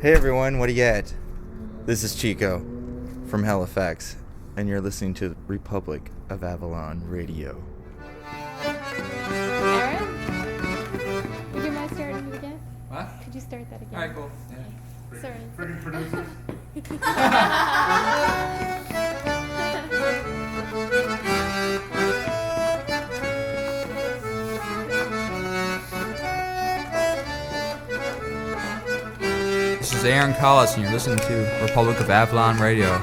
Hey everyone, what do you get? This is Chico from Halifax, and you're listening to Republic of Avalon Radio. Aaron? Would you mind starting it again? What? Could you start that again? Alright, cool. Okay. Sorry. Producer. This is Aaron Collis, and you're listening to Republic of Avalon Radio.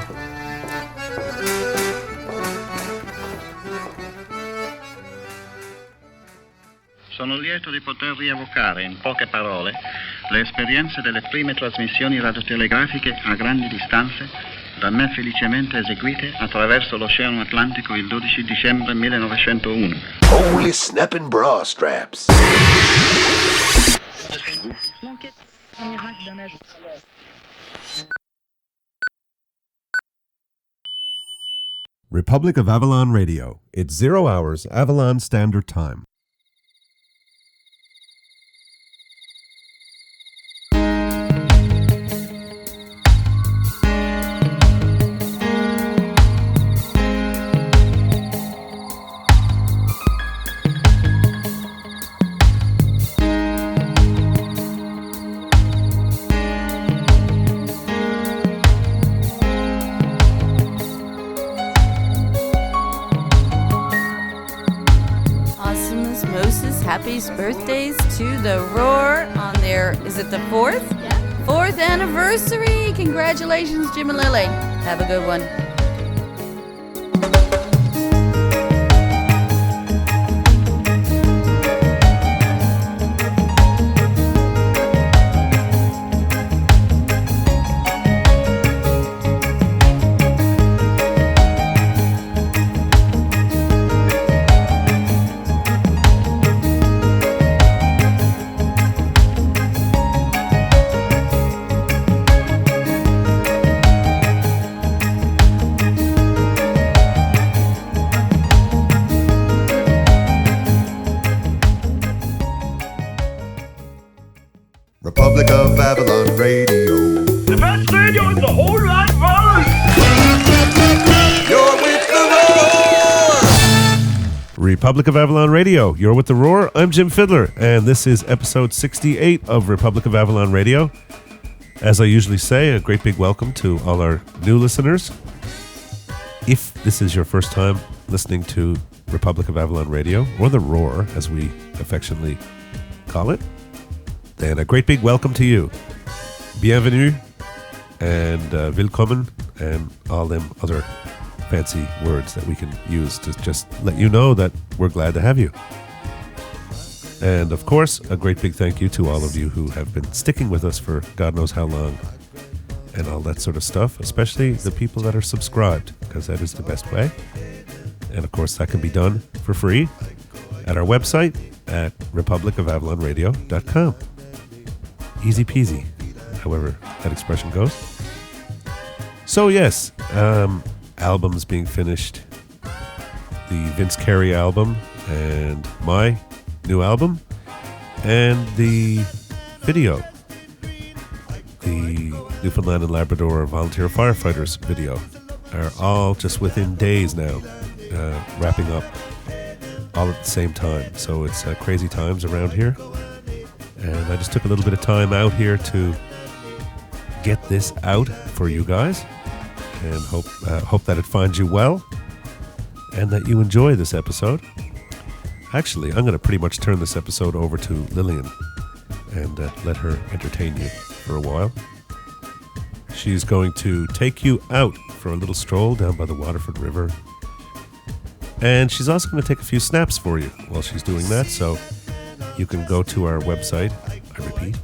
Sono lieto di poter rievocare in poche parole le esperienze delle prime trasmissioni radiotelegrafiche a grandi distanze da me felicemente eseguite attraverso l'Oceano Atlantico il 12 dicembre 1901. Holy snapping bra straps. Republic of Avalon Radio. It's 0 hours Avalon Standard Time. Happy birthdays to the Roar on their, is it the 4th? Yeah. 4th anniversary. Congratulations, Jim and Lily. Have a good one. Republic of Avalon Radio. The best radio in the whole wide world. You're with the Roar! Republic of Avalon Radio. You're with the Roar. I'm Jim Fidler, and this is episode 68 of Republic of Avalon Radio. As I usually say, a great big welcome to all our new listeners. If this is your first time listening to Republic of Avalon Radio, or the Roar, as we affectionately call it, then a great big welcome to you. Bienvenue and willkommen and all them other fancy words that we can use to just let you know that we're glad to have you. And of course, a great big thank you to all of you who have been sticking with us for God knows how long and all that sort of stuff, especially the people that are subscribed, because that is the best way. And of course, that can be done for free at our website at republicofavalonradio.com. Easy peasy, however that expression goes. So yes, albums being finished. The Vince Carey album and my new album and the video. The Newfoundland and Labrador Volunteer Firefighters video are all just within days now, wrapping up all at the same time. So it's crazy times around here. And I just took a little bit of time out here to get this out for you guys, and hope that it finds you well, and that you enjoy this episode. Actually, I'm going to pretty much turn this episode over to Lillian and let her entertain you for a while. She's going to take you out for a little stroll down by the Waterford River, and she's also going to take a few snaps for you while she's doing that, so you can go to our website, I repeat,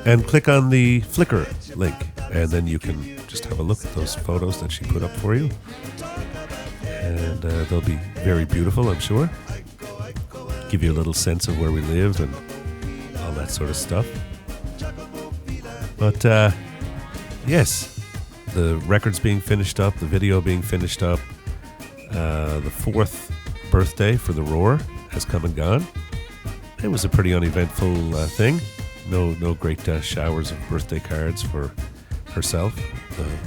and click on the Flickr link, and then you can just have a look at those photos that she put up for you. And they'll be very beautiful, I'm sure. Give you a little sense of where we live and all that sort of stuff. But yes, the record's being finished up, the video being finished up. The 4th birthday for the Roar has come and gone. It was a pretty uneventful thing. No great showers of birthday cards for herself,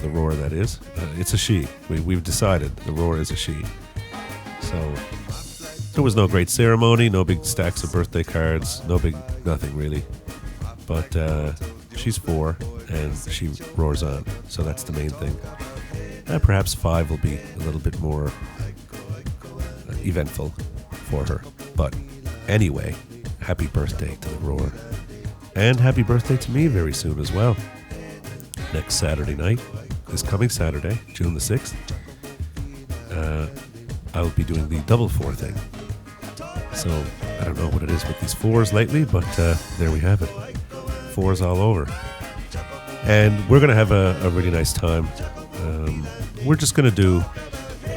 the Roar that is. It's a she. We've decided the Roar is a she. So there was no great ceremony, no big stacks of birthday cards, nothing really. But she's 4 and she roars on, so that's the main thing. Perhaps 5 will be a little bit more eventful for her. But anyway, happy birthday to the Roar. And happy birthday to me very soon as well. Next Saturday night, this coming Saturday, June the 6th, I will be doing the double 4 thing. So I don't know what it is with these 4s lately, but there we have it. 4s all over. And we're going to have a really nice time. We're just going to do...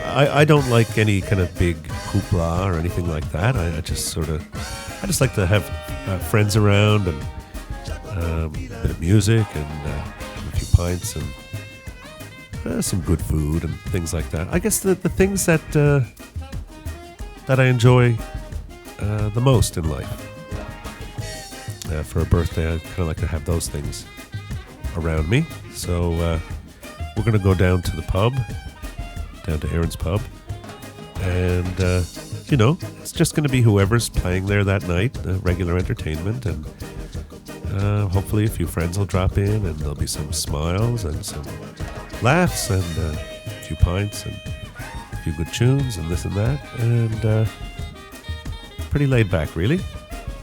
I don't like any kind of big hoopla or anything like that. I just like to have friends around and a bit of music and a few pints and some good food and things like that. I guess the things that I enjoy the most in life. For a birthday, I kind of like to have those things around me. So we're going to go down to the pub, down to Aaron's pub, and it's just going to be whoever's playing there that night, regular entertainment, and hopefully a few friends will drop in, and there'll be some smiles and some laughs and a few pints and a few good tunes and this and that, and pretty laid back, really.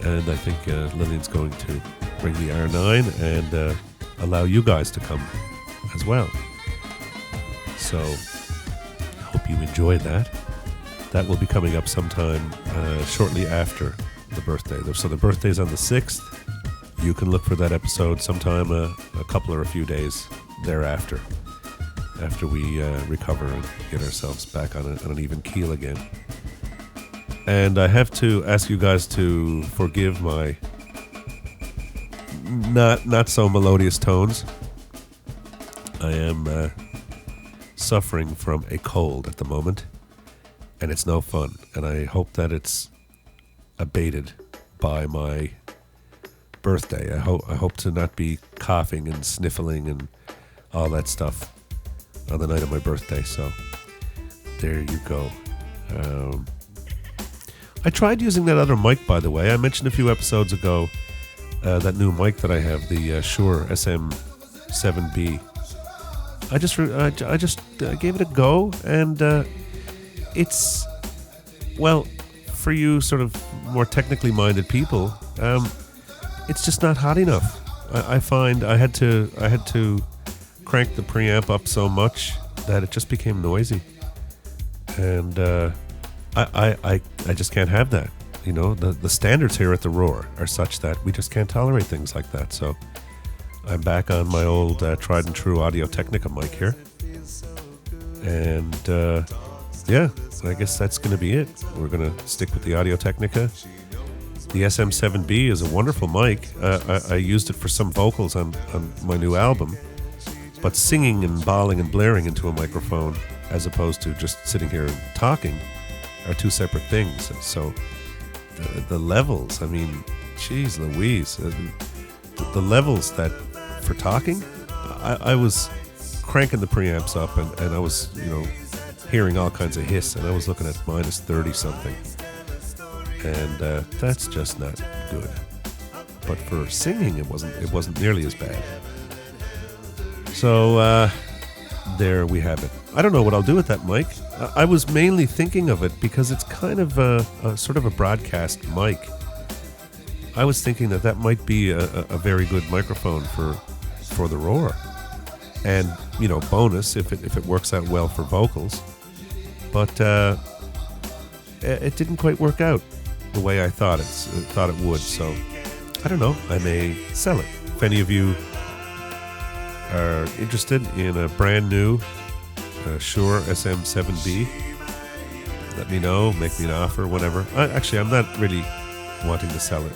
And I think Lillian's going to bring the R9 and allow you guys to come as well. So I hope you enjoyed that. That will be coming up sometime shortly after the birthday. So the birthday's on the 6th. You can look for that episode sometime a couple or a few days thereafter, after we recover and get ourselves back on an even keel again. And I have to ask you guys to forgive my not so melodious tones. I am suffering from a cold at the moment, and it's no fun. And I hope that it's abated by my birthday. I hope to not be coughing and sniffling and all that stuff on the night of my birthday. So there you go. I tried using that other mic, by the way. I mentioned a few episodes ago that new mic that I have, the Shure SM7B. I just gave it a go, and it's, well, for you sort of more technically minded people, it's just not hot enough. I find I had to crank the preamp up so much that it just became noisy, and I just can't have that. You know, the standards here at the Roar are such that we just can't tolerate things like that. So I'm back on my old tried and true Audio-Technica mic here. And yeah, I guess that's going to be it. We're going to stick with the Audio-Technica. The SM7B is a wonderful mic. I used it for some vocals on my new album. But singing and bawling and blaring into a microphone as opposed to just sitting here and talking are two separate things. So the levels, I mean, geez Louise, the levels that for talking, I was cranking the preamps up and I was, hearing all kinds of hiss, and I was looking at minus 30 something, and that's just not good. But for singing, it wasn't nearly as bad. So there we have it. I don't know what I'll do with that mic. I was mainly thinking of it because it's kind of a sort of a broadcast mic. I was thinking that might be a very good microphone for the Roar, and bonus if it works out well for vocals. But it didn't quite work out the way I thought it would. So I don't know. I may sell it. If any of you are interested in a brand new Shure SM7B, let me know, make me an offer, whatever. I'm not really wanting to sell it,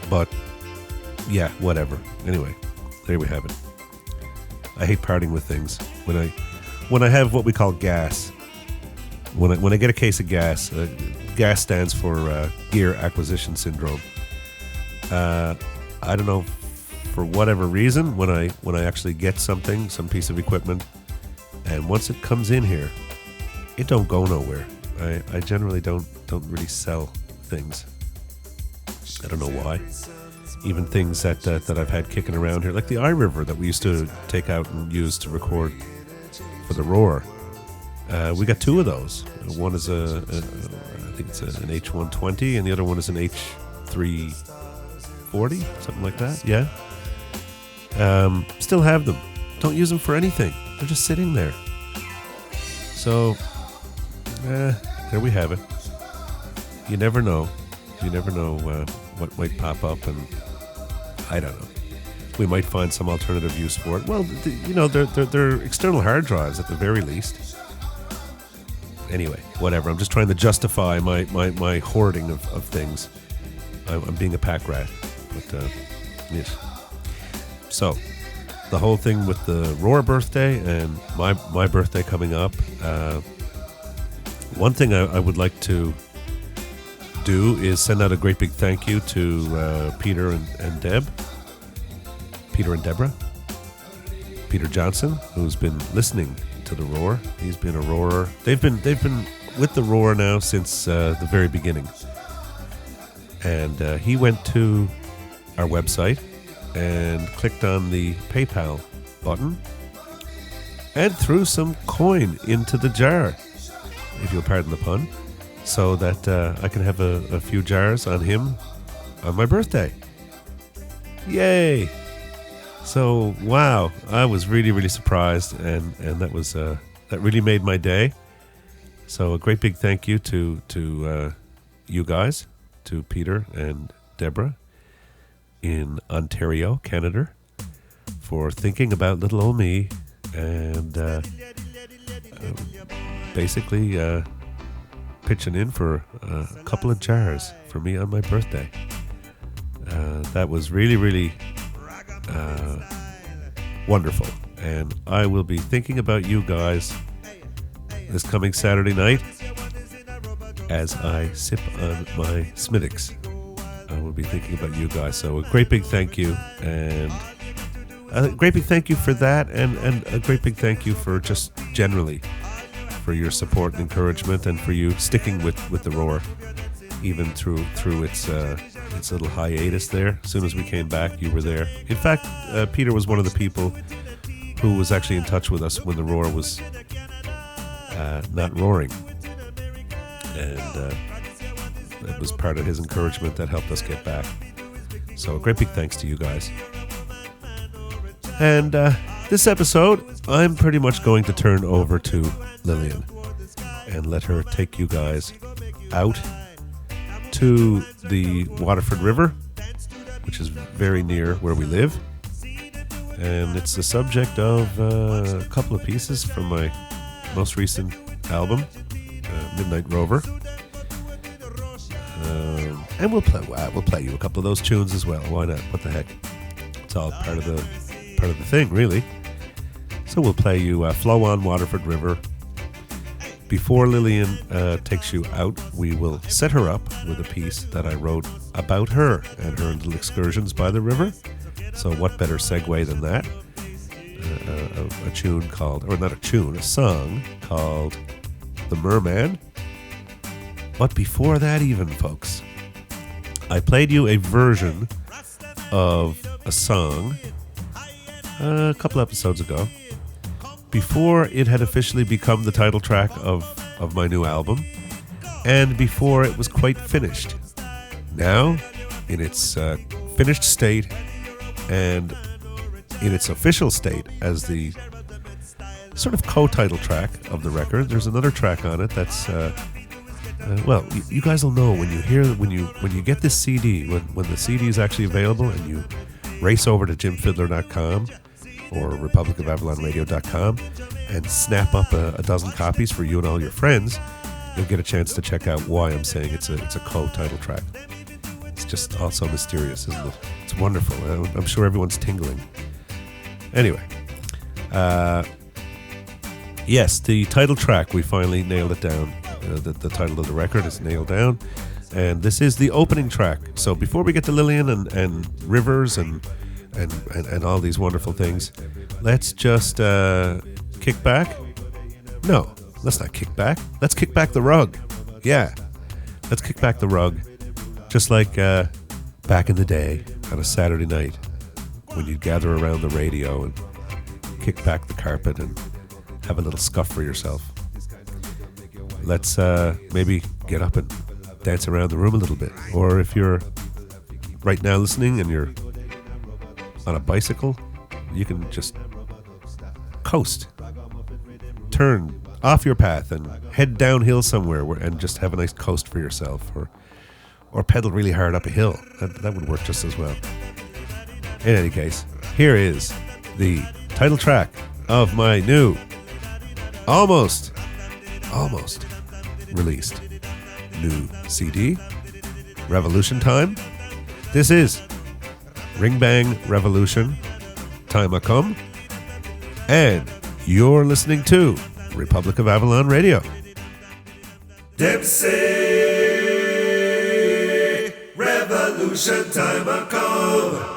but yeah, whatever. Anyway, there we have it. I hate parting with things. When I have what we call gas, when I get a case of gas, gas stands for gear acquisition syndrome. I don't know, for whatever reason, when I actually get some piece of equipment, and once it comes in here, it don't go nowhere. I generally don't really sell things. I don't know why. Even things that I've had kicking around here, like the iRiver that we used to take out and use to record for the Roar. We got 2 of those. One is I think it's an H120, and the other one is an H340, something like that. Yeah. Still have them. Don't use them for anything. They're just sitting there. So, there we have it. You never know. You never know what might pop up, and I don't know. We might find some alternative use for it. Well, they're external hard drives at the very least. Anyway, whatever. I'm just trying to justify my hoarding of things. I'm being a pack rat. But, yes. So, the whole thing with the Roar birthday and my birthday coming up. One thing I would like to do is send out a great big thank you to Peter and Deb. Peter and Deborah. Peter Johnson, who's been listening to the Roar. He's been a roarer. They've been with the Roar now since the very beginning. And he went to our website and clicked on the PayPal button and threw some coin into the jar, if you'll pardon the pun, so that I can have a few jars on him on my birthday. Yay! So, wow, I was really, really surprised, and that was that really made my day. So a great big thank you to you guys, to Peter and Deborah in Ontario, Canada, for thinking about little old me and basically pitching in for a couple of jars for me on my birthday. That was really, really wonderful. And I will be thinking about you guys this coming Saturday night as I sip on my Smittix. I will be thinking about you guys. So a great big thank you, and a great big thank you for that, and a great big thank you for just generally for your support and encouragement, and for you sticking with the Roar even through its little hiatus there. As soon as we came back, you were there. In fact, Peter was one of the people who was actually in touch with us when the Roar was not roaring, and it was part of his encouragement that helped us get back. So a great big thanks to you guys. And this episode, I'm pretty much going to turn over to Lillian and let her take you guys out to the Waterford River, which is very near where we live. And it's the subject of a couple of pieces from my most recent album, Midnight Rover. And we'll play you a couple of those tunes as well. Why not? What the heck? It's all part of the thing, really. So we'll play you Flow On Waterford River. Before Lillian takes you out, we will set her up with a piece that I wrote about her and her little excursions by the river. So what better segue than that? A tune called, or not a tune, a song called The Merman. But before that even, folks, I played you a version of a song a couple episodes ago, before it had officially become the title track of my new album, and before it was quite finished. Now, in its finished state and in its official state as the sort of co-title track of the record, there's another track on it that's well, you guys will know when you get this CD, when the CD is actually available, and you race over to jimfidler.com or republicofAvalonradio.com and snap up a dozen copies for you and all your friends, you'll get a chance to check out why I'm saying it's a co-title track. It's just all so mysterious, isn't it? It's wonderful. I'm sure everyone's tingling. Anyway, yes, the title track, we finally nailed it down. The title of the record is nailed down, and this is the opening track. So before we get to Lillian and rivers and all these wonderful things, let's just kick back. No, let's not kick back. Let's kick back the rug. Yeah, let's kick back the rug, just like back in the day on a Saturday night when you'd gather around the radio and kick back the carpet and have a little scuff for yourself. Let's maybe get up and dance around the room a little bit. Or if you're right now listening and you're on a bicycle, you can just coast. Turn off your path and head downhill somewhere and just have a nice coast for yourself. Or pedal really hard up a hill. That would work just as well. In any case, here is the title track of my new, almost released new CD, Revolution Time. This is Ringbang Revolution, Time A Come, and you're listening to Republic of Avalon Radio. Dempsey, Revolution Time A Come.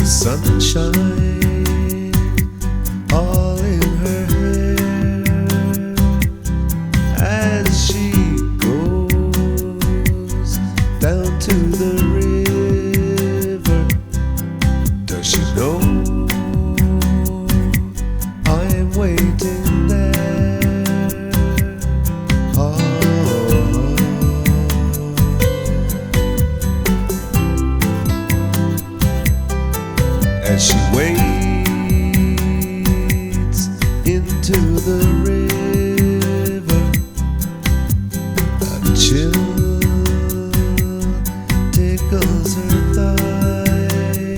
the sunshine all in her hair as she goes down to the river. Does she know I'm waiting there? Oh. As she wades into the river, a chill tickles her thigh.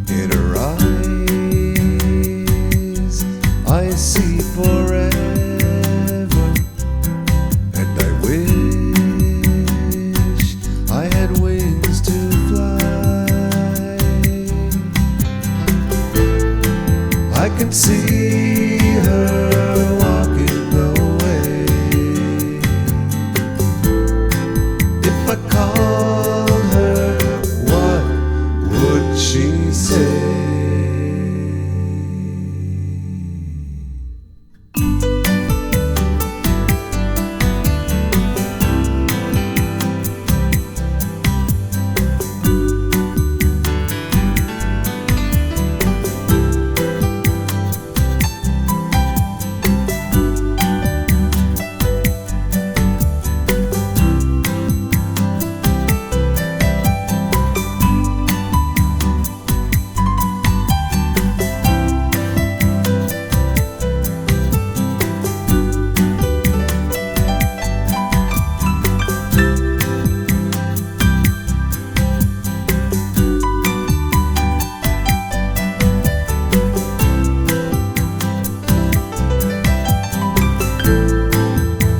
In her eyes I see forever, and I wish I had wings to fly. I can see her walking away. If I called her, what would she say?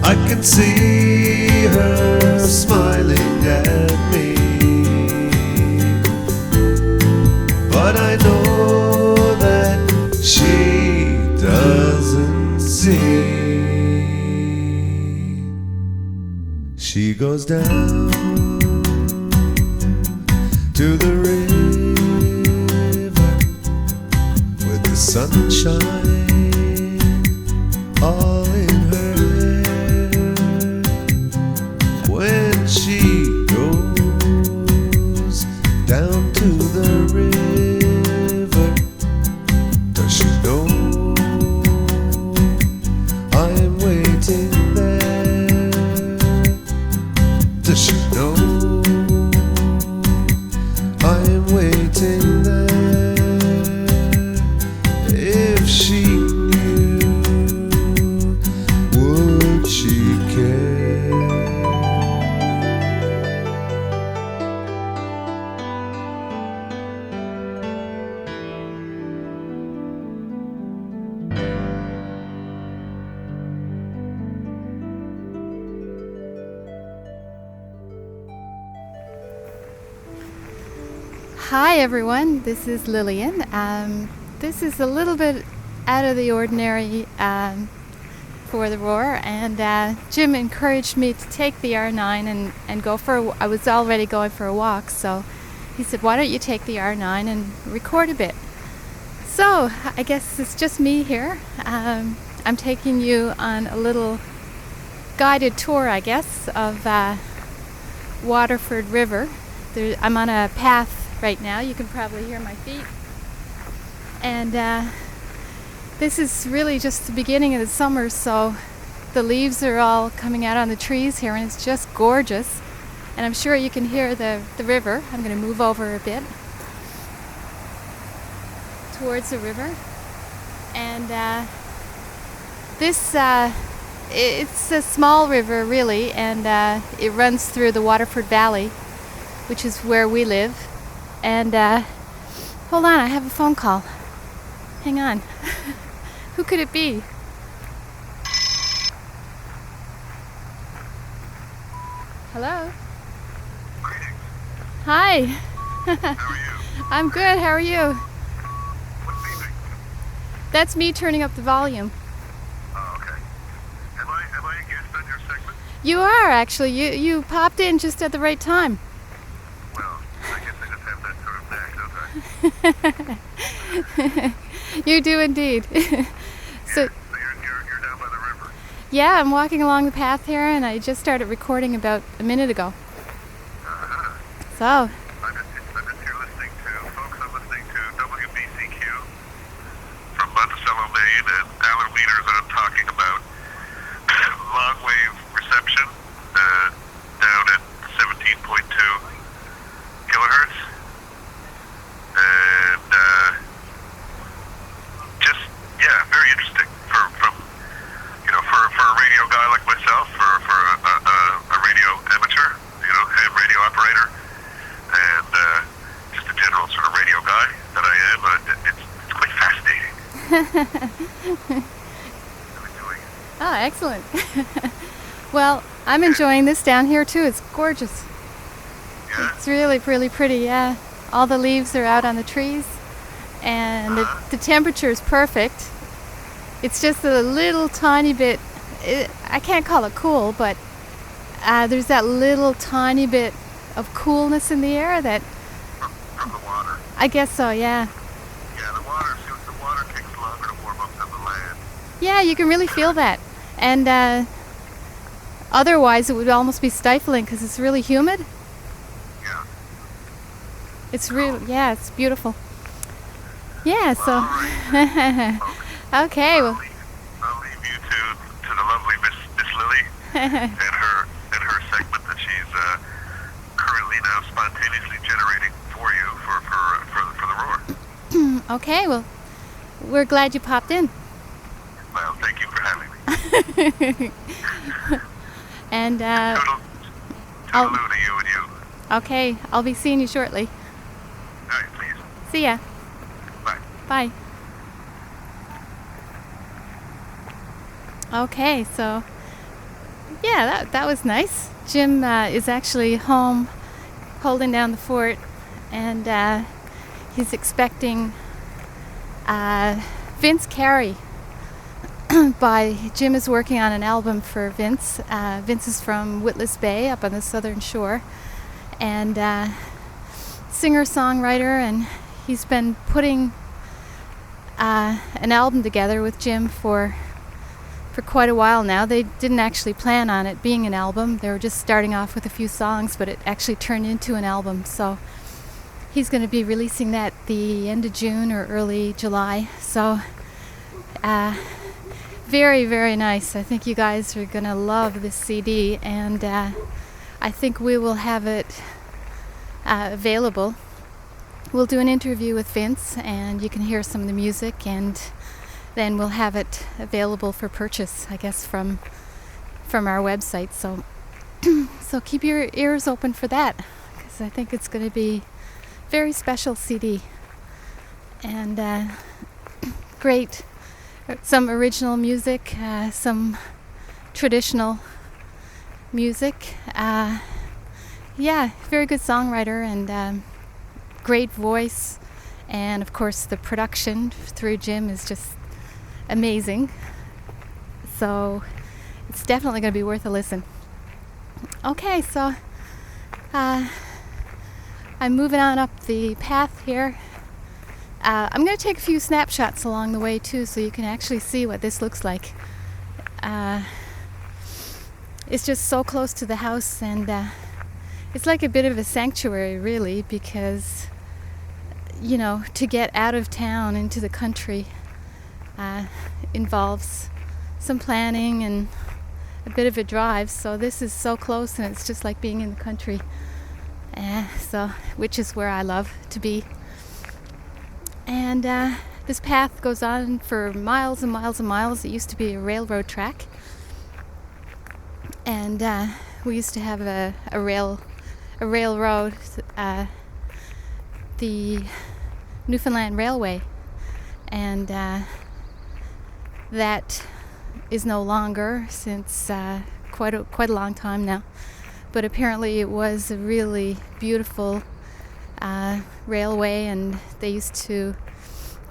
I can see her smiling at me, but I know that she doesn't see. She goes down to the river with the sunshine all in her hair. When she goes down to the river, does she know I'm waiting there? Does she know I'm waiting there? If she knew, would she care? Hi everyone, this is Lillian. This is a little bit out of the ordinary for the Roar, and Jim encouraged me to take the R9 and go for I was already going for a walk, so he said, why don't you take the R9 and record a bit? So I guess it's just me here. I'm taking you on a little guided tour, I guess, of Waterford River. I'm on a path right now. You can probably hear my feet. And this is really just the beginning of the summer, so the leaves are all coming out on the trees here, and it's just gorgeous. And I'm sure you can hear the river. I'm going to move over a bit towards the river. And this, it's a small river really, and it runs through the Waterford Valley, which is where we live. And hold on, I have a phone call. Hang on. Who could it be? Hello? Hi. How are you? I'm good, how are you? What's beeping? That's me turning up the volume. Oh, okay. Am I a guest on your segment? You are, actually. You popped in just at the right time. Well, I guess I just have that sort of knack, don't You do indeed. So So you're down by the river. yeah, I'm walking along the path here, and I just started recording about a minute ago. So I'm just here listening to, folks, I'm listening to WBCQ from Monticello, Maine, and Alan Wiener's on talking about long wave reception down at 17.2 kilohertz. And just, yeah, very interesting for a radio guy like myself, for a radio amateur, ham radio operator, and just a general sort of radio guy that I am. It's quite fascinating. I'm enjoying it. oh, excellent. Well, I'm enjoying this down here too. It's gorgeous. Yeah? It's really, really pretty. Yeah, all the leaves are out on the trees, and the temperature is perfect. It's just a little tiny bit. I can't call it cool, but there's that little tiny bit of coolness in the air that From the water. I guess so. Yeah. Yeah, the water takes longer to warm up than the land. Yeah, you can really feel that. And otherwise, it would almost be stifling because it's really humid. Yeah. It's really, yeah, it's beautiful. Yeah, so. All right. Okay, well. I'll leave you to the lovely Miss Lily and her segment that she's currently now spontaneously generating for you for the roar. Okay, well, we're glad you popped in. Well, thank you for having me. And Toodaloo to you and you. okay, I'll be seeing you shortly. All right, please. See ya. Bye. Bye. Okay, so yeah, that was nice. Jim is actually home holding down the fort, and he's expecting Vince Carey. Jim is working on an album for Vince. Vince is from Witless Bay up on the southern shore, and singer-songwriter, and he's been putting an album together with Jim for quite a while now. They didn't actually plan on it being an album. They were just starting off with a few songs, but it actually turned into an album. So he's going to be releasing that the end of June or early July. So very, very nice. I think you guys are going to love this CD, and I think we will have it available. We'll do an interview with Vince, and you can hear some of the music, and then we'll have it available for purchase, I guess, from our website. So so keep your ears open for that, because I think it's going to be a very special CD. And great, some original music, some traditional music. Yeah, very good songwriter, and great voice. And of course the production through Jim is just amazing. So it's definitely going to be worth a listen. Okay, so I'm moving on up the path here. I'm going to take a few snapshots along the way too, so you can actually see what this looks like. It's just so close to the house, and it's like a bit of a sanctuary, really, because to get out of town into the country involves some planning and a bit of a drive. So this is so close, and it's just like being in the country. Which is where I love to be. And this path goes on for miles and miles and miles. It used to be a railroad track, and we used to have a railroad, the Newfoundland Railway, and that is no longer since quite a long time now. But apparently it was a really beautiful railway, and they used to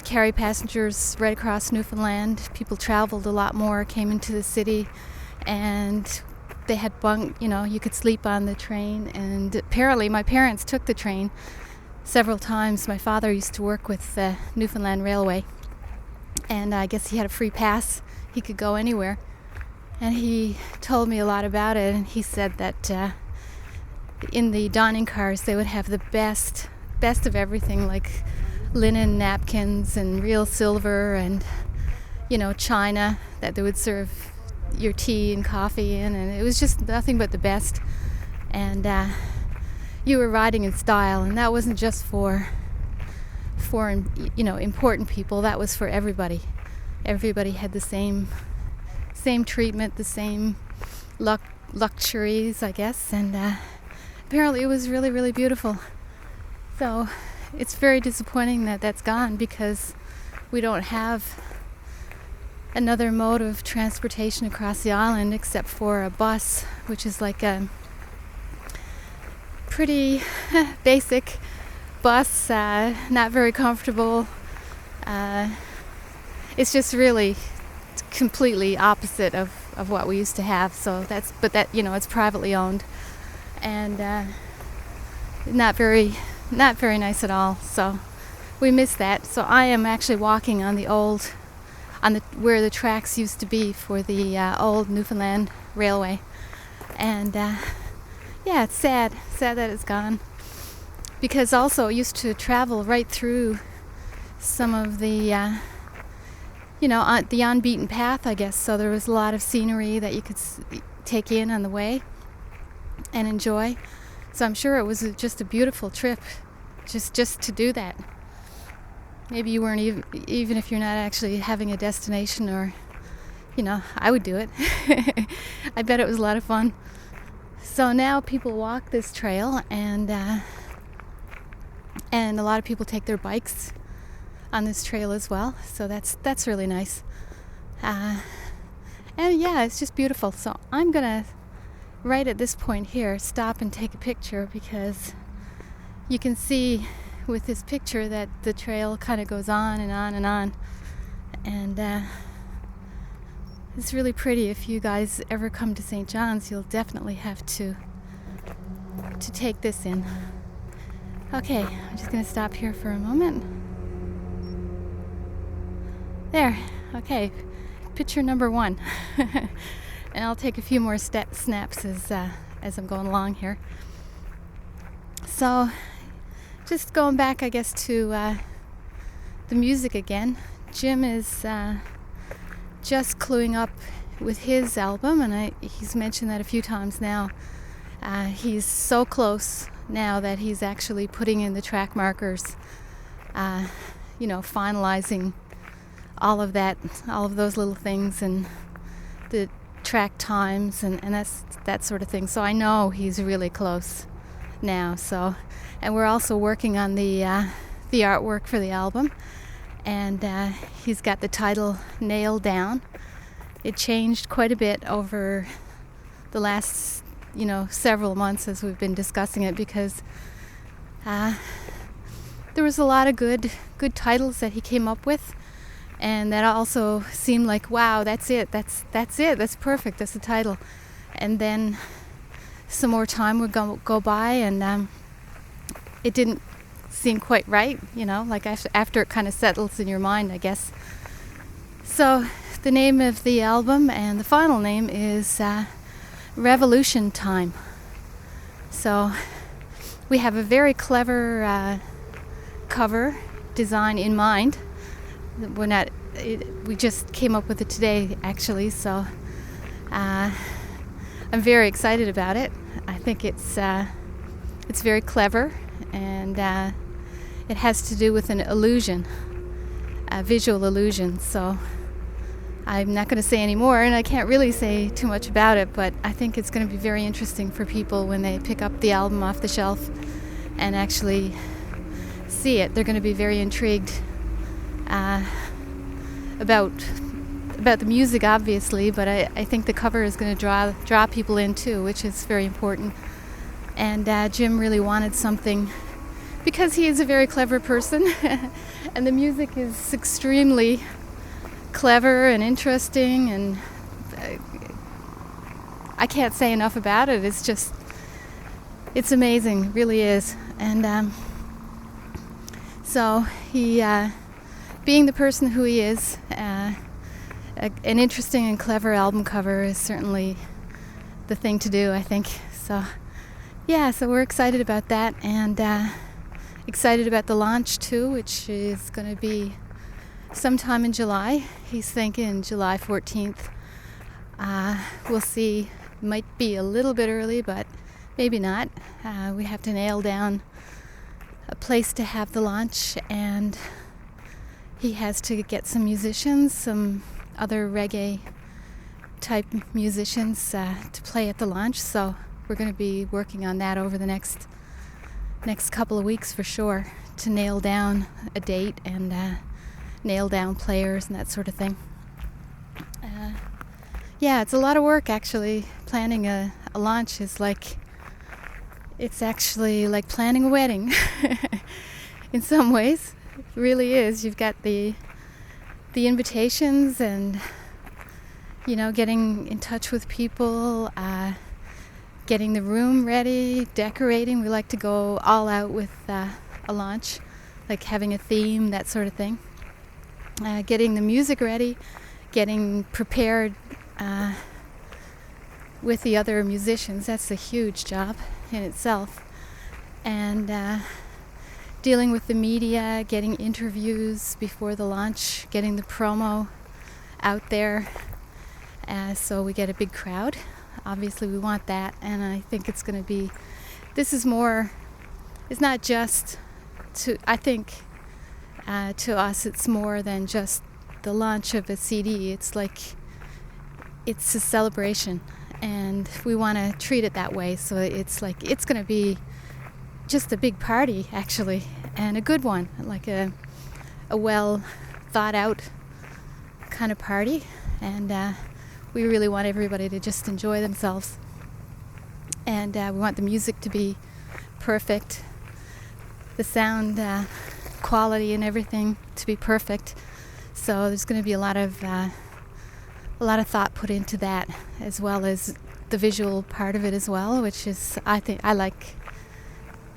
carry passengers right across Newfoundland. People traveled a lot more, came into the city, and they had you could sleep on the train. And apparently my parents took the train, several times. My father used to work with the Newfoundland Railway, and I guess he had a free pass. He could go anywhere. And he told me a lot about it, and he said that in the dining cars they would have the best of everything, like linen napkins and real silver and, china that they would serve your tea and coffee in, and it was just nothing but the best. And you were riding in style, and that wasn't just for important people. That was for everybody. Everybody had the same treatment, the same luxuries, I guess, and apparently it was really, really beautiful. So it's very disappointing that that's gone, because we don't have another mode of transportation across the island except for a bus, which is like a pretty basic bus, not very comfortable. It's just really completely opposite of what we used to have. So it's privately owned, and not very nice at all. So we miss that. So I am actually walking on where the tracks used to be for the old Newfoundland Railway, and it's sad that it's gone, because also it used to travel right through some of the the unbeaten path, I guess. So there was a lot of scenery that you could take in on the way and enjoy. So I'm sure it was just a beautiful trip, just to do that. Maybe you weren't even if you're not actually having a destination, or I would do it. I bet it was a lot of fun. So now people walk this trail, and a lot of people take their bikes on this trail as well. So that's really nice. And it's just beautiful. So I'm gonna, right at this point here, stop and take a picture, because you can see with this picture that the trail kind of goes on and on and on, and it's really pretty. If you guys ever come to St. John's, you'll definitely have to take this in. Okay, I'm just gonna stop here for a moment. There. Okay, picture number 1. And I'll take a few more snaps as I'm going along here. So just going back, I guess, to the music again. Jim is just cluing up with his album, and he's mentioned that a few times now. He's so close now that he's actually putting in the track markers, finalizing all of those little things, and the track times, and that sort of thing. So I know he's really close now. So, and we're also working on the artwork for the album, and he's got the title nailed down. It changed quite a bit over the last several months as we've been discussing it, because there was a lot of good titles that he came up with, and that also seemed like, wow, that's it, that's perfect, that's the title. And then some more time would go by, and it didn't seem quite right, like after it kind of settles in your mind, I guess. So the name of the album and the final name is Revolution Time. So we have a very clever cover design in mind. We just came up with it today, actually, so I'm very excited about it. I think it's very clever, and it has to do with an illusion, a visual illusion. So I'm not going to say any more, and I can't really say too much about it, but I think it's going to be very interesting for people when they pick up the album off the shelf and actually see it. They're going to be very intrigued about the music, obviously, but I think the cover is going to draw people in too, which is very important. And Jim really wanted something, because he is a very clever person, and the music is extremely clever and interesting, and I can't say enough about it. It's amazing, it really is. And So he, being the person who he is, an interesting and clever album cover is certainly the thing to do, I think. So yeah, so we're excited about that, and excited about the launch too, which is going to be sometime in July. He's thinking July 14th. We'll see. Might be a little bit early, but maybe not. We have to nail down a place to have the launch, and he has to get some musicians, some other reggae type musicians to play at the launch. So we're going to be working on that over the next couple of weeks for sure, to nail down a date and nail down players and that sort of thing. Yeah, it's a lot of work actually. Planning a launch is it's actually like planning a wedding in some ways. It really is. You've got the invitations and, getting in touch with people, getting the room ready, decorating. We like to go all out with a launch, like having a theme, that sort of thing. Getting the music ready, getting prepared with the other musicians. That's a huge job in itself. And dealing with the media, getting interviews before the launch, getting the promo out there so we get a big crowd. Obviously we want that, and I think it's going to be, it's not just I think to us it's more than just the launch of a CD. It's a celebration, and we want to treat it that way. So it's going to be just a big party actually, and a good one, like a well thought out kind of party, and we really want everybody to just enjoy themselves, and we want the music to be perfect, the sound quality and everything to be perfect. So there's going to be a lot of thought put into that, as well as the visual part of it as well, which is, I think I like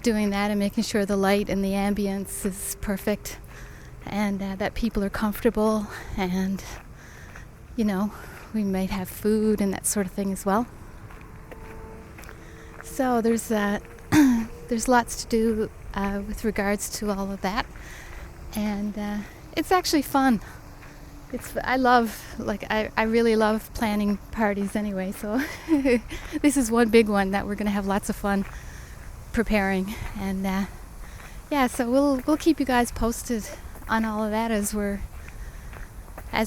doing that and making sure the light and the ambience is perfect, and that people are comfortable, and we might have food and that sort of thing as well. So there's lots to do with regards to all of that, and it's actually fun. I really love planning parties anyway, so this is one big one that we're going to have lots of fun preparing, and so we'll keep you guys posted on all of that as we're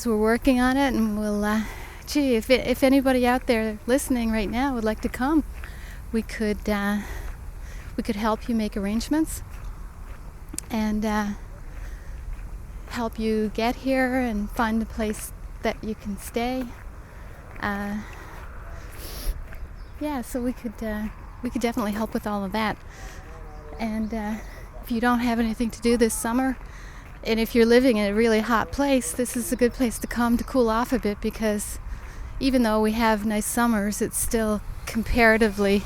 working on it, and we'll if anybody out there listening right now would like to come, we could help you make arrangements and help you get here and find a place that you can stay. So we could definitely help with all of that. And if you don't have anything to do this summer, and if you're living in a really hot place, this is a good place to come to cool off a bit, because even though we have nice summers, it's still, comparatively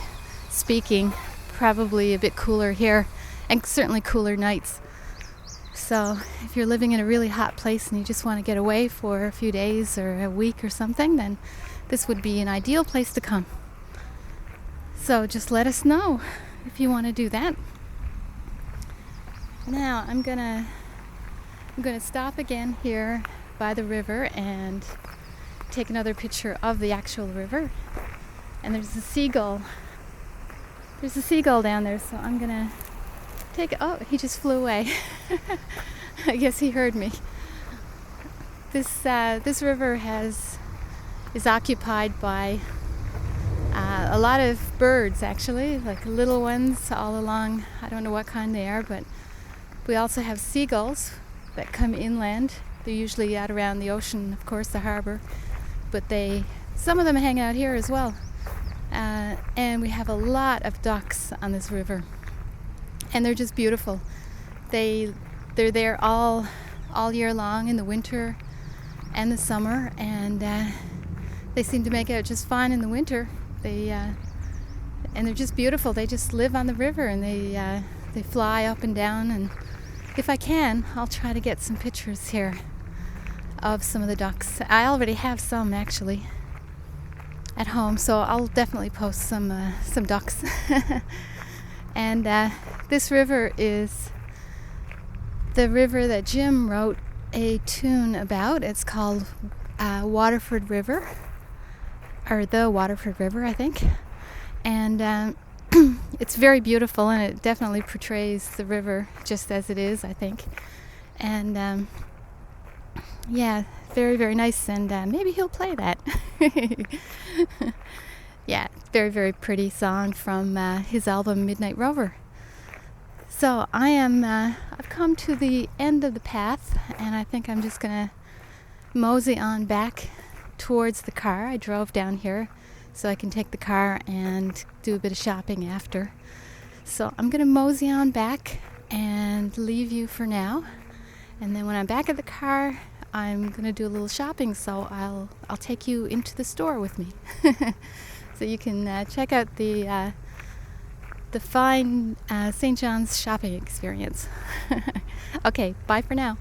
speaking, probably a bit cooler here, and certainly cooler nights. So if you're living in a really hot place and you just want to get away for a few days or a week or something, then this would be an ideal place to come. So just let us know if you want to do that. Now I'm gonna stop again here by the river and take another picture of the actual river. And there's a seagull. There's a seagull down there, so I'm gonna he just flew away. I guess he heard me. This river is occupied by a lot of birds, actually, like little ones all along. I don't know what kind they are, but we also have seagulls that come inland. They're usually out around the ocean, of course, the harbor, but some of them hang out here as well. And we have a lot of ducks on this river, and they're just beautiful. They're there all year long, in the winter and the summer, and they seem to make out just fine in the winter. And they're just beautiful. They just live on the river, and they fly up and down, and if I can, I'll try to get some pictures here of some of the ducks. I already have some actually at home, so I'll definitely post some ducks. And this river is the river that Jim wrote a tune about. It's called Waterford River, or the Waterford River, I think. And it's very beautiful, and it definitely portrays the river just as it is, I think. And yeah, very, very nice, and maybe he'll play that. Yeah, very, very pretty song from his album Midnight Rover. So I've come to the end of the path, and I think I'm just gonna mosey on back towards the car. I drove down here so I can take the car and do a bit of shopping after. So I'm gonna mosey on back and leave you for now. And then when I'm back at the car, I'm gonna do a little shopping, so I'll take you into the store with me. So you can check out the fine St. John's shopping experience. Okay, bye for now.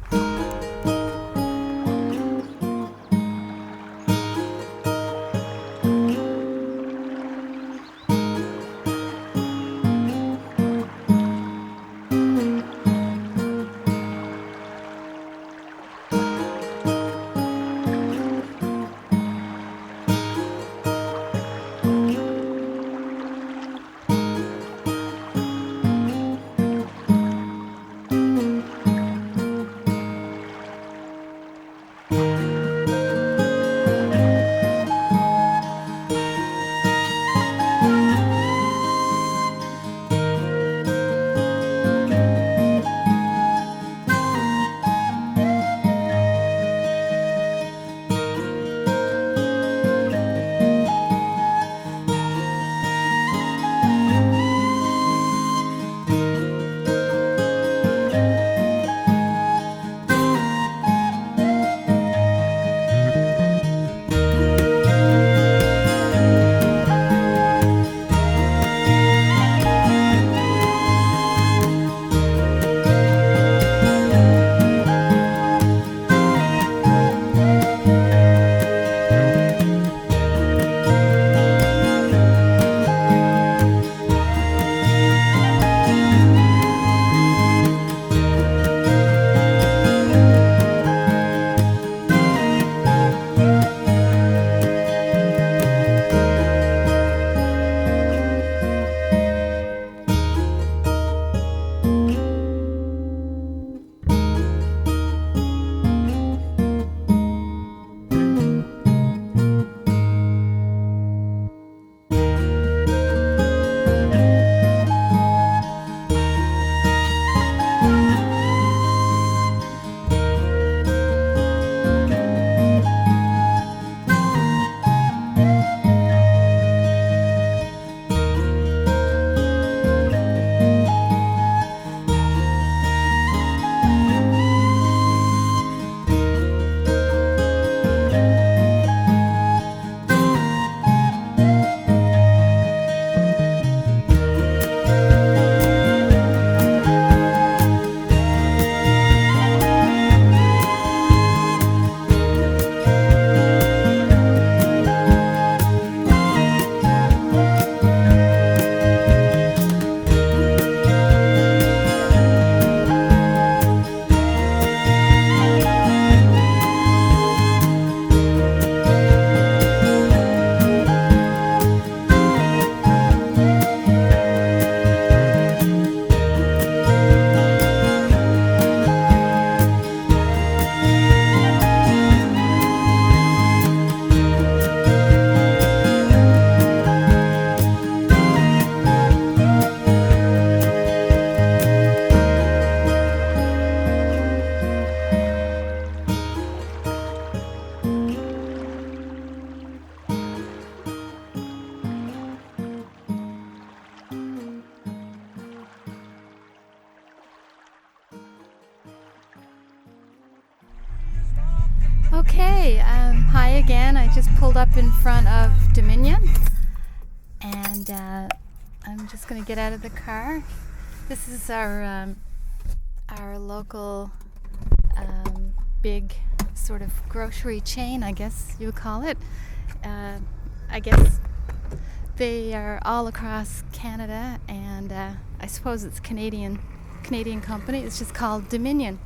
Okay, hi again. I just pulled up in front of Dominion, and I'm just going to get out of the car. This is our our local big sort of grocery chain, I guess you would call it. I guess they are all across Canada, and I suppose it's a Canadian company. It's just called Dominion.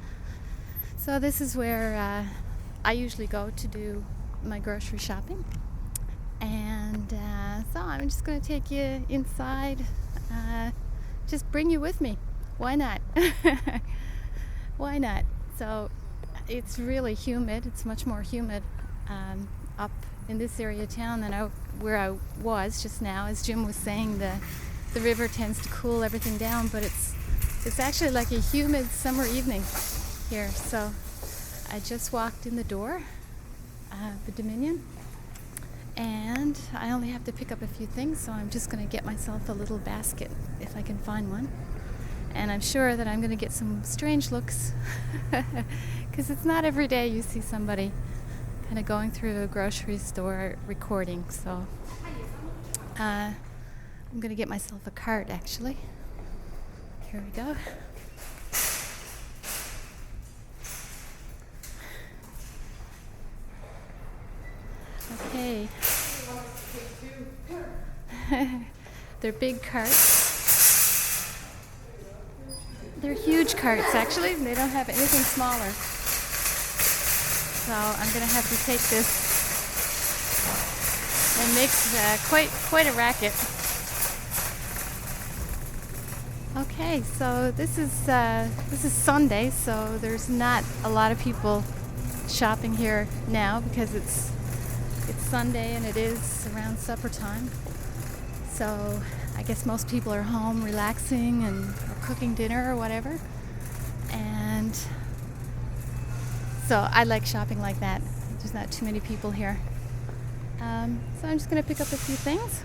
So this is where I usually go to do my grocery shopping. And so I'm just going to take you inside, just bring you with me. Why not? Why not? So it's really humid. It's much more humid up in this area of town than where I was just now. As Jim was saying, the river tends to cool everything down, but it's actually like a humid summer evening here. So I just walked in the door, the Dominion, and I only have to pick up a few things, so I'm just going to get myself a little basket if I can find one. And I'm sure that I'm going to get some strange looks because it's not every day you see somebody kind of going through a grocery store recording. So I'm going to get myself a cart, actually. Here we go. Okay. They're big carts. They're huge carts, actually. They don't have anything smaller. So I'm going to have to take this. It makes quite a racket. Okay, so this is Sunday, so there's not a lot of people shopping here now because it's Sunday and it is around supper time. So I guess most people are home relaxing and or cooking dinner or whatever. And so I like shopping like that. There's not too many people here. So I'm just going to pick up a few things.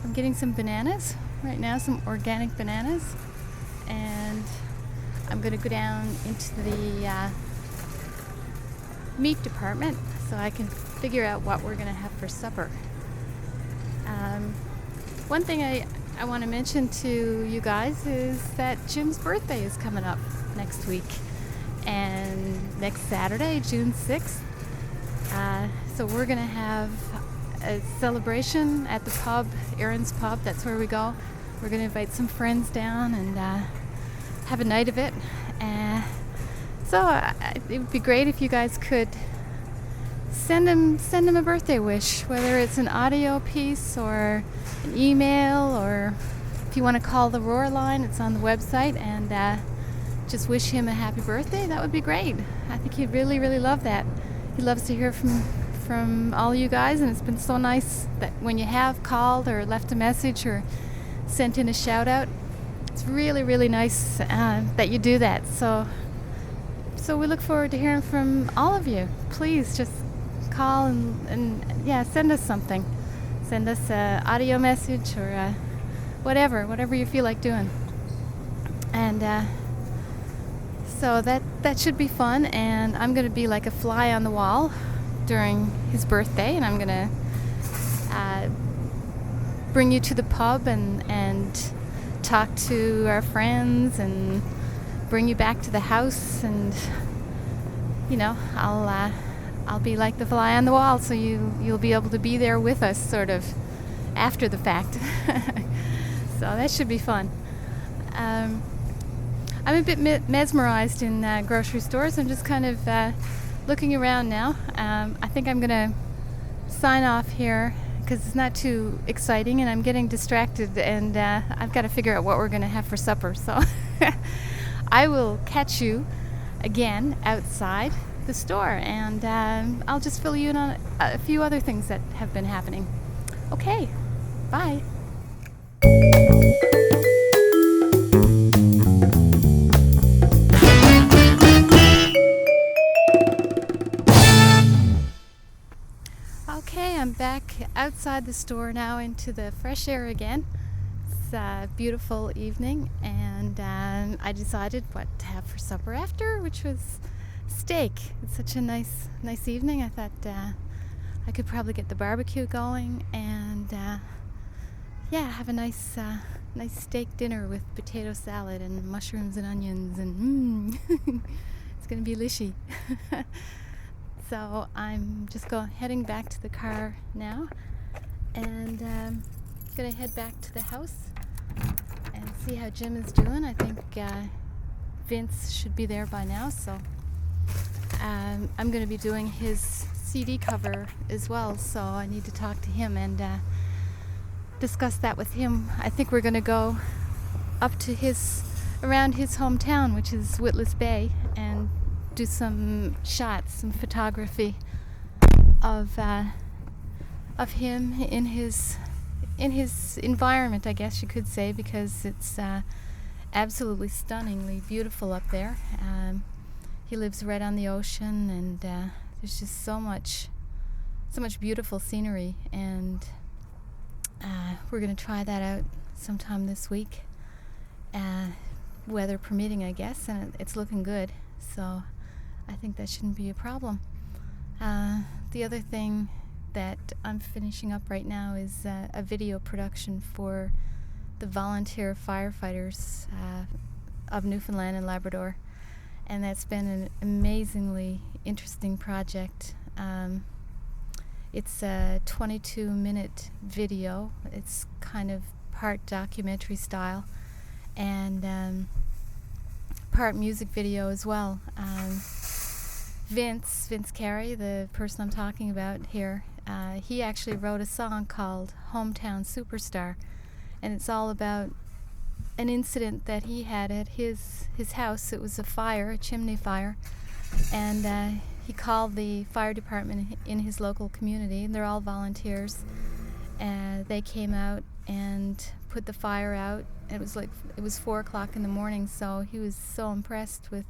I'm getting some bananas right now, some organic bananas. And I'm going to go down into the meat department so I can figure out what we're going to have for supper. One thing I want to mention to you guys is that Jim's birthday is coming up next week, and next Saturday, June 6th. So we're going to have a celebration at the pub, Aaron's Pub. That's where we go. We're going to invite some friends down and have a night of it. So it would be great if you guys could send him a birthday wish, whether it's an audio piece or an email, or if you want to call the Roar line, it's on the website, and just wish him a happy birthday. That would be great. I think he'd really, really love that. He loves to hear from all you guys, and it's been so nice that when you have called or left a message or sent in a shout out, it's really, really nice that you do that. So we look forward to hearing from all of you. Please just call and send us something. Send us an audio message or whatever you feel like doing. And so that should be fun. And I'm going to be like a fly on the wall during his birthday, and I'm going to bring you to the pub and talk to our friends and bring you back to the house, and I'll be like the fly on the wall, so you'll be able to be there with us sort of after the fact. So that should be fun. I'm a bit mesmerized in grocery stores. I'm just kind of looking around now. I think I'm going to sign off here because it's not too exciting and I'm getting distracted, and I've got to figure out what we're going to have for supper. So I will catch you again outside the store, and I'll just fill you in on a few other things that have been happening. Okay, bye. Okay, I'm back outside the store now into the fresh air again. It's a beautiful evening, and I decided what to have for supper after, which was steak. It's such a nice evening. I thought I could probably get the barbecue going, and have a nice steak dinner with potato salad and mushrooms and onions, and it's gonna be lishy. So I'm just heading back to the car now, and gonna head back to the house and see how Jim is doing. I think Vince should be there by now, so I'm going to be doing his CD cover as well, so I need to talk to him and discuss that with him. I think we're going to go up to around his hometown, which is Witless Bay, and do some shots, some photography of him in his environment, I guess you could say, because it's absolutely stunningly beautiful up there. He lives right on the ocean, and there's just so much beautiful scenery, and we're going to try that out sometime this week, weather permitting, I guess, and it's looking good, so I think that shouldn't be a problem. The other thing that I'm finishing up right now is a video production for the volunteer firefighters of Newfoundland and Labrador, and that's been an amazingly interesting project. It's a 22-minute video. It's kind of part documentary style and part music video as well. Vince Carey, the person I'm talking about here, he actually wrote a song called Hometown Superstar, and it's all about an incident that he had at his house. It was a fire, a chimney fire, and he called the fire department in his local community, and they're all volunteers, and they came out and put the fire out. It was 4 o'clock in the morning, so he was so impressed with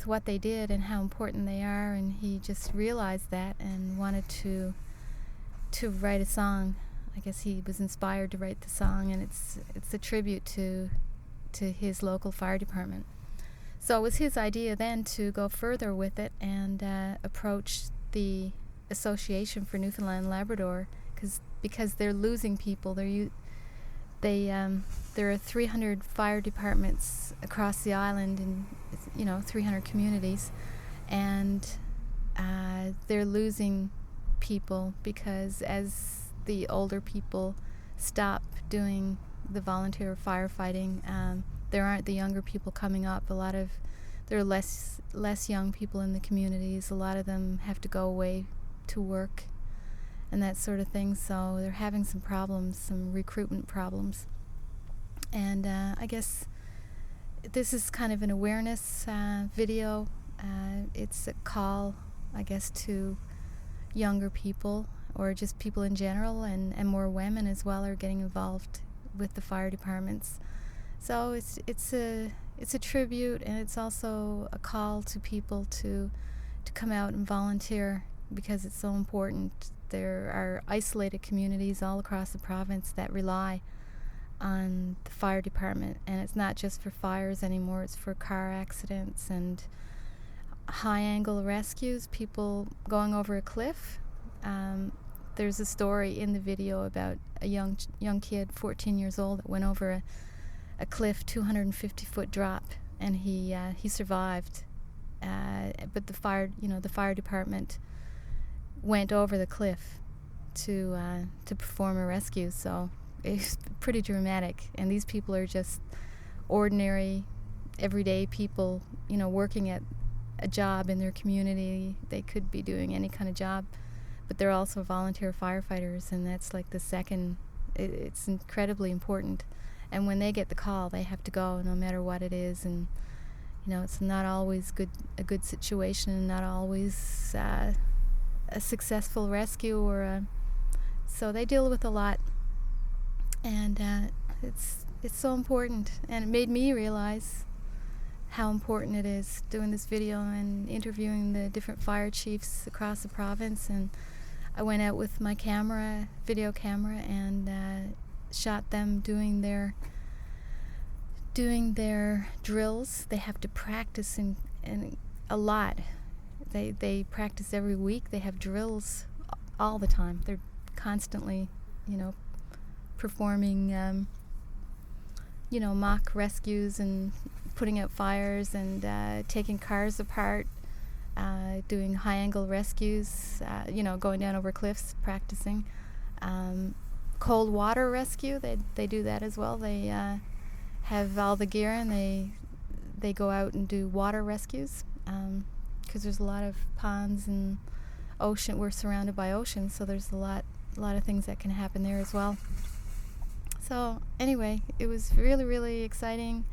what they did and how important they are, and he just realized that and wanted to write a song. I guess he was inspired to write the song, and it's a tribute to his local fire department. So it was his idea then to go further with it and approach the Association for Newfoundland and Labrador, because they're losing people. There are 300 fire departments across the island in 300 communities, and they're losing people because as the older people stop doing the volunteer firefighting, there aren't the younger people coming up. There are less young people in the communities. A lot of them have to go away to work and that sort of thing, so they're having some problems, some recruitment problems. And I guess this is kind of an awareness video. It's a call, I guess, to younger people, or just people in general, and more women as well are getting involved with the fire departments. So it's a tribute, and it's also a call to people to come out and volunteer, because it's so important. There are isolated communities all across the province that rely on the fire department, and it's not just for fires anymore, it's for car accidents and high angle rescues, people going over a cliff. There's a story in the video about a young kid, 14 years old, that went over a cliff, 250-foot drop, and he survived. But the fire department went over the cliff to perform a rescue. So it's pretty dramatic. And these people are just ordinary, everyday people, working at a job in their community. They could be doing any kind of job, but they're also volunteer firefighters, and that's like the second. It's incredibly important. And when they get the call, they have to go, no matter what it is. And it's not always a good situation, not always a successful rescue, so they deal with a lot. And it's so important, and it made me realize how important it is doing this video and interviewing the different fire chiefs across the province. And I went out with my video camera, and shot them doing their drills. They have to practice in a lot. They practice every week. They have drills all the time. They're constantly, performing, mock rescues and putting out fires and taking cars apart, doing high-angle rescues, going down over cliffs, practicing. Cold water rescue, they do that as well. They have all the gear and they go out and do water rescues because there's a lot of ponds and ocean. We're surrounded by ocean, so there's a lot of things that can happen there as well. So anyway, it was really, really exciting.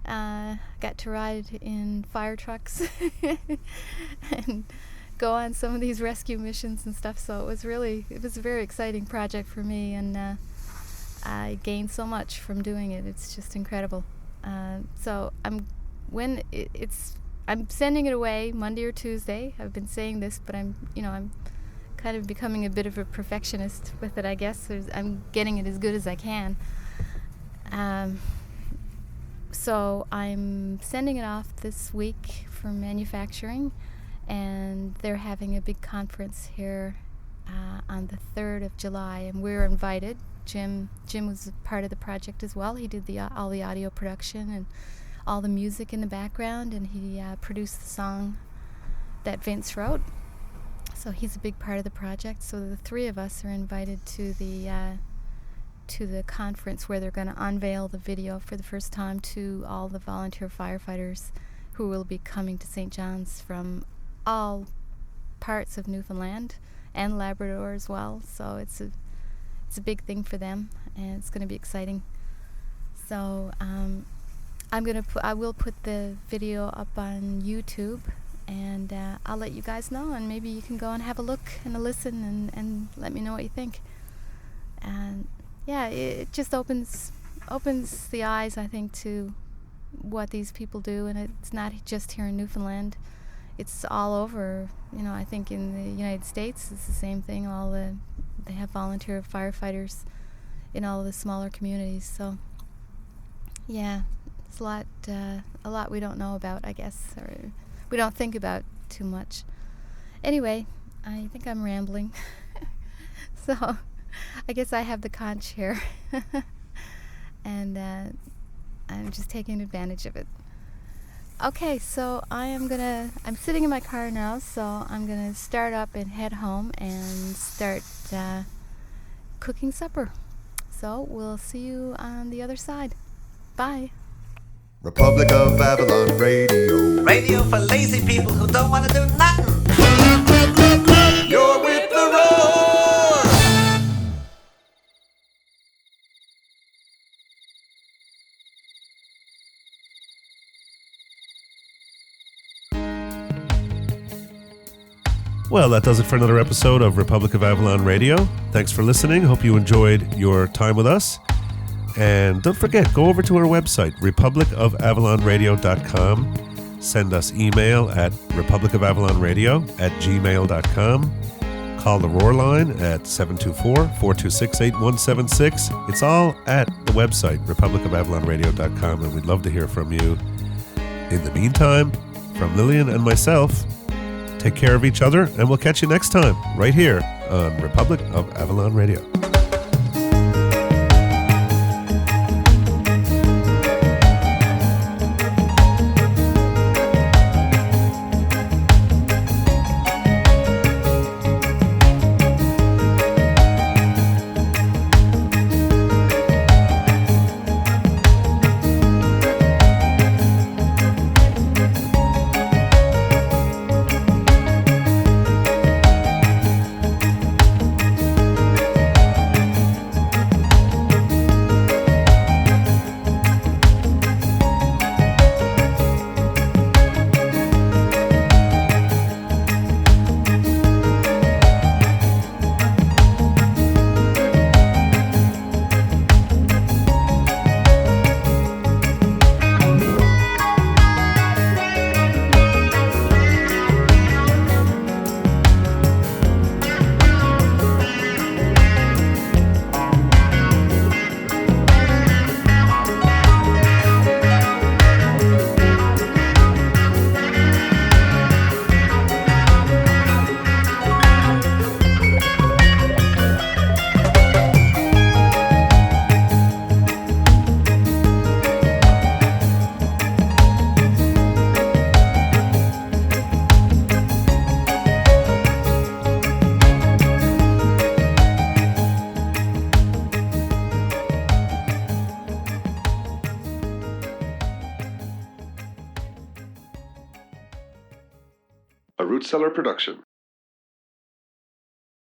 Got to ride in fire trucks and go on some of these rescue missions and stuff. So it was a very exciting project for me, and I gained so much from doing it. It's just incredible. So I'm sending it away Monday or Tuesday. I've been saying this, but I'm kind of becoming a bit of a perfectionist with it, I guess. I'm getting it as good as I can. So I'm sending it off this week for manufacturing, and they're having a big conference here on the 3rd of July, and we're invited. Jim was part of the project as well. He did all the audio production and all the music in the background, and he produced the song that Vince wrote. So he's a big part of the project. So the three of us are invited to the conference where they're going to unveil the video for the first time to all the volunteer firefighters who will be coming to St. John's from all parts of Newfoundland and Labrador as well. So it's a big thing for them, and it's going to be exciting. So I will put the video up on YouTube, and I'll let you guys know, and maybe you can go and have a look and a listen and let me know what you think. And yeah, it just opens the eyes, I think, to what these people do, and it's not just here in Newfoundland. It's all over. I think in the United States it's the same thing. They have volunteer firefighters in all of the smaller communities. So yeah, it's a lot we don't know about, I guess, or we don't think about too much. Anyway, I think I'm rambling. So I guess I have the conch here. And I'm just taking advantage of it. Okay, so I'm sitting in my car now, so I'm gonna start up and head home and start cooking supper. So we'll see you on the other side. Bye. Republic of Avalon Radio. Radio for lazy people who don't want to do nothing. You're with the roar. Well, that does it for another episode of Republic of Avalon Radio. Thanks for listening. Hope you enjoyed your time with us. And don't forget, go over to our website, republicofavalonradio.com. Send us email at republicofavalonradio@gmail.com. Call the Roar line at 724-426-8176. It's all at the website, republicofavalonradio.com, and we'd love to hear from you. In the meantime, from Lillian and myself, take care of each other, and we'll catch you next time, right here on Republic of Avalon Radio. a Root Cellar production.